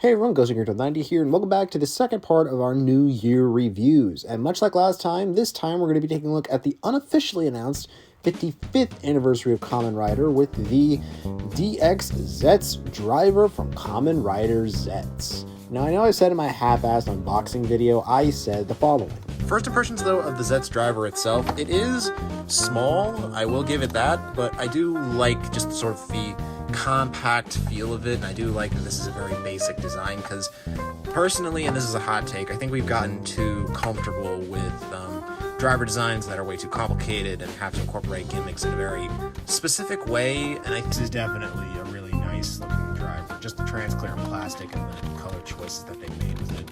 Hey everyone, GhostGear90 here, and welcome back to the second part of our New Year reviews. And much like last time, this time we're going to be taking a look at the unofficially announced 55th anniversary of Kamen Rider with the DX Zeztz driver from Kamen Rider Zeztz. Now, I know I said in my half-assed unboxing video, I said the following. First impressions, though, of the Zeztz driver itself, it is small, I will give it that, but I do like just sort of the compact feel of it, and I do like that this is a very basic design, because personally, and this is a hot take, I think we've gotten too comfortable with driver designs that are way too complicated and have to incorporate gimmicks in a very specific way, and I think this is definitely a really nice looking driver, just the transparent plastic and the color choices that they made with it.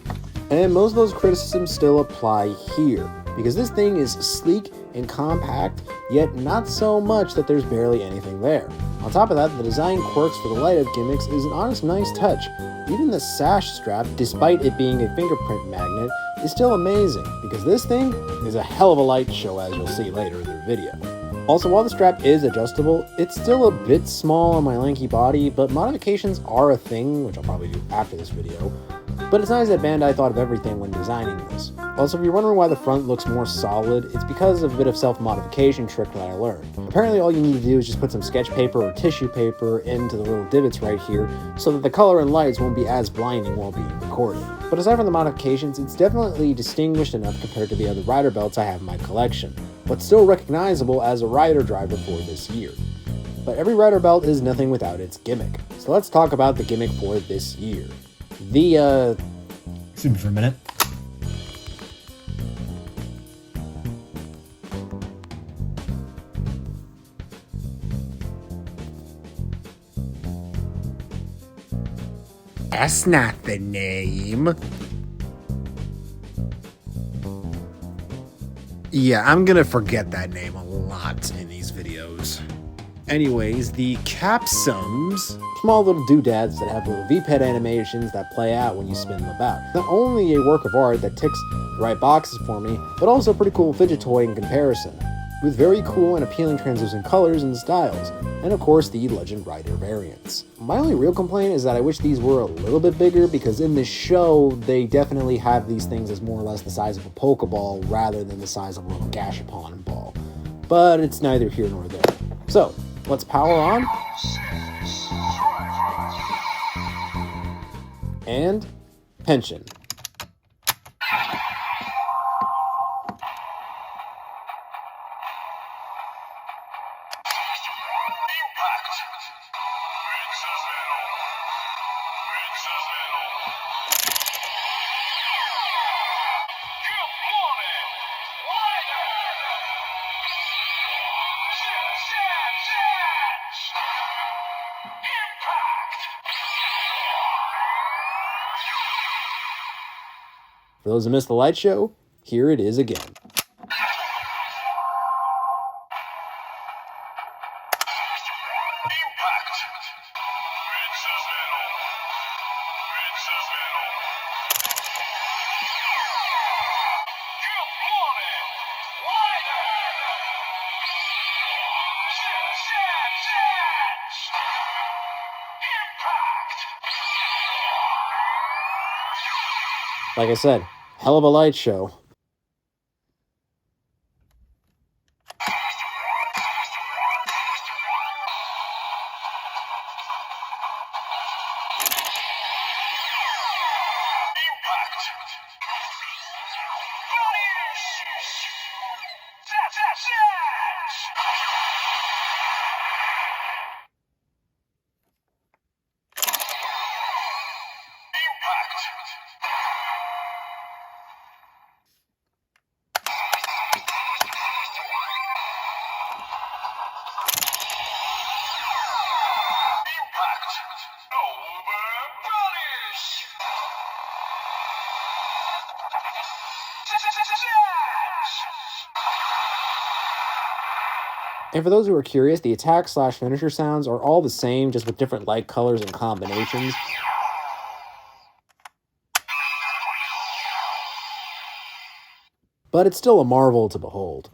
And most of those criticisms still apply here, because this thing is sleek and compact, yet not so much that there's barely anything there. On top of that, the design quirks for the light up gimmicks is an honest nice touch. Even the sash strap, despite it being a fingerprint magnet, is still amazing, because this thing is a hell of a light show, as you'll see later in the video. Also, while the strap is adjustable, it's still a bit small on my lanky body, but modifications are a thing, which I'll probably do after this video. But it's nice that Bandai thought of everything when designing this. Also, if you're wondering why the front looks more solid, it's because of a bit of self-modification trick that I learned. Apparently all you need to do is just put some sketch paper or tissue paper into the little divots right here, so that the color and lights won't be as blinding while being recorded. But aside from the modifications, it's definitely distinguished enough compared to the other rider belts I have in my collection, but still recognizable as a rider driver for this year. But every rider belt is nothing without its gimmick, so let's talk about the gimmick for this year. Excuse me for a minute. That's not the name. Yeah, I'm gonna forget that name a lot in these videos. Anyways, the capsums, small little doodads that have little V-ped animations that play out when you spin them about. Not only a work of art that ticks the right boxes for me, but also a pretty cool fidget toy in comparison, with very cool and appealing translucent colors and styles, and of course the Legend Rider variants. My only real complaint is that I wish these were a little bit bigger, because in this show, they definitely have these things as more or less the size of a Pokeball rather than the size of a little Gashapon ball. But it's neither here nor there. So, let's power on. And pension. For those who missed the light show, here it is again. Like I said, hell of a light show. And for those who are curious, the attack/finisher sounds are all the same, just with different light colors and combinations. But it's still a marvel to behold.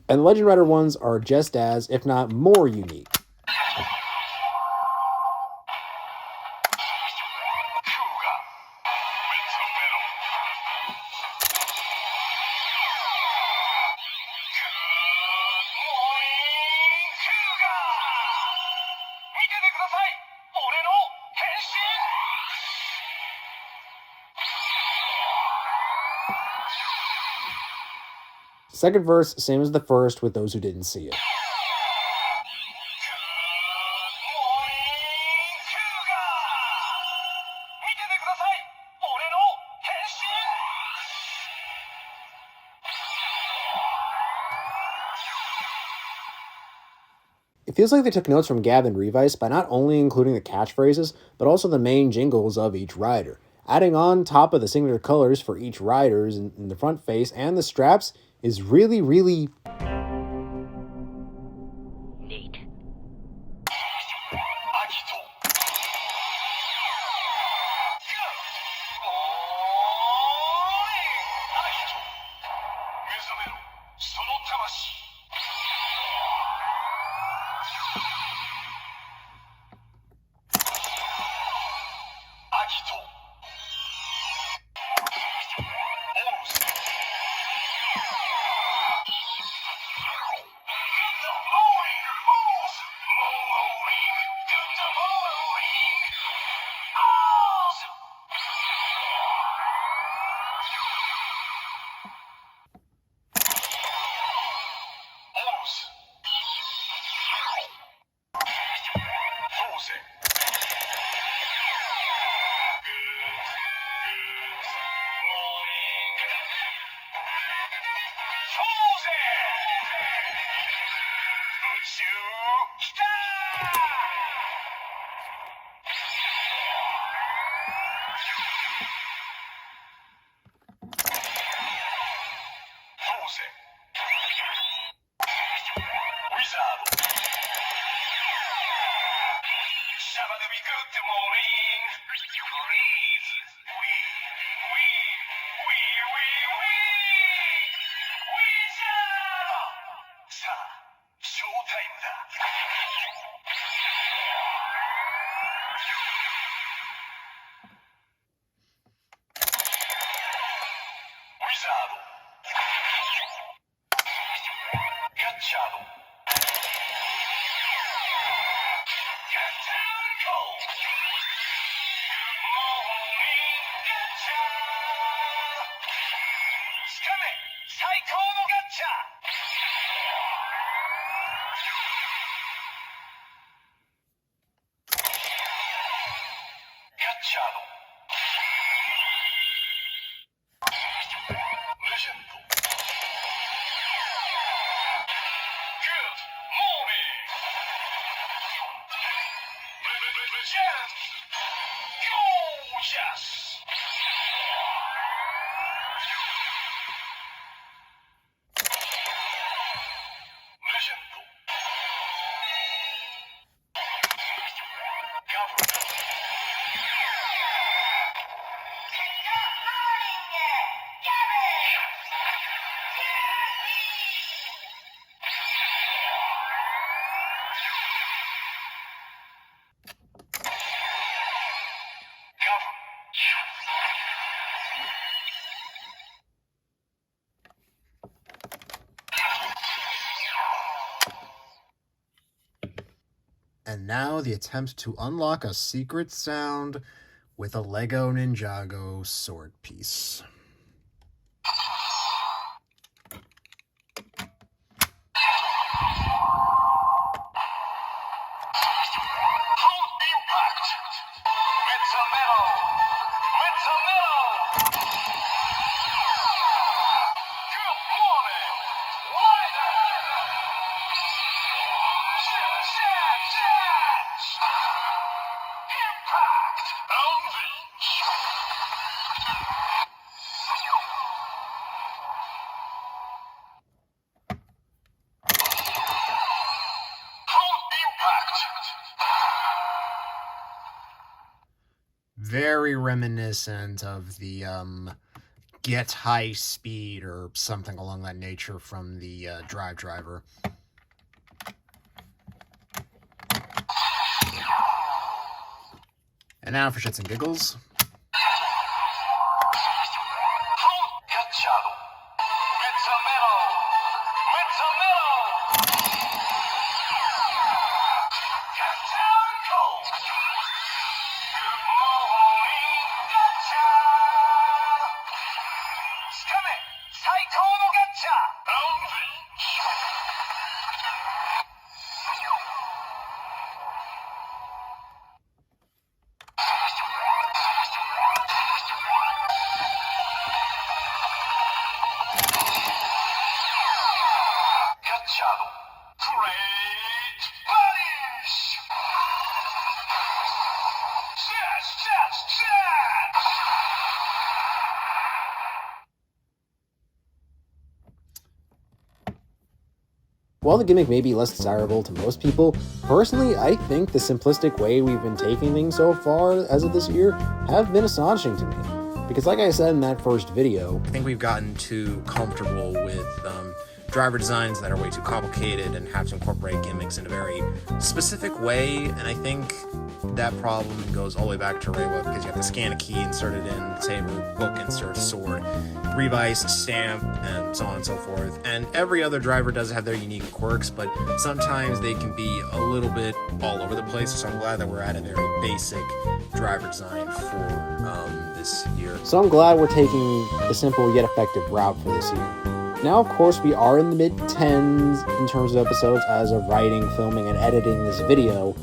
And the Legend Rider ones are just as, if not more, unique. Second verse, same as the first with those who didn't see it. It feels like they took notes from Gab and Revice by not only including the catchphrases, but also the main jingles of each rider. Adding on top of the signature colors for each riders in the front face and the straps is really, really neat. And now the attempt to unlock a secret sound with a Lego Ninjago sword piece. Very reminiscent of the Get High Speed or something along that nature from the Drive Driver. And now for shits and giggles. While the gimmick may be less desirable to most people, personally, I think the simplistic way we've been taking things so far as of this year have been astonishing to me. Because like I said in that first video, I think we've gotten too comfortable with driver designs that are way too complicated and have to incorporate gimmicks in a very specific way, and I think that problem goes all the way back to Reiwa, because you have to scan a key, insert it in, saber, book, insert, sword, revise, stamp, and so on and so forth. And every other driver does have their unique quirks, but sometimes they can be a little bit all over the place, so I'm glad that we're at a very basic driver design for this year. So I'm glad we're taking the simple yet effective route for this year. Now, of course, we are in the mid-10s in terms of episodes as of writing, filming, and editing this video,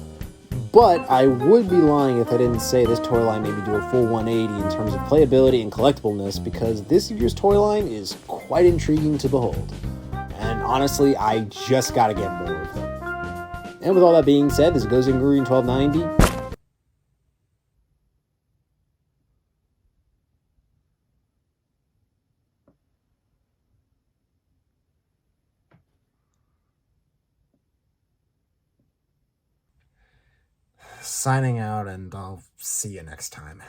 but I would be lying if I didn't say this toy line made me do a full 180 in terms of playability and collectibleness, because this year's toy line is quite intriguing to behold. And honestly, I just gotta get more of them. And with all that being said, this is Ghost Green 1290. Signing out, and I'll see you next time.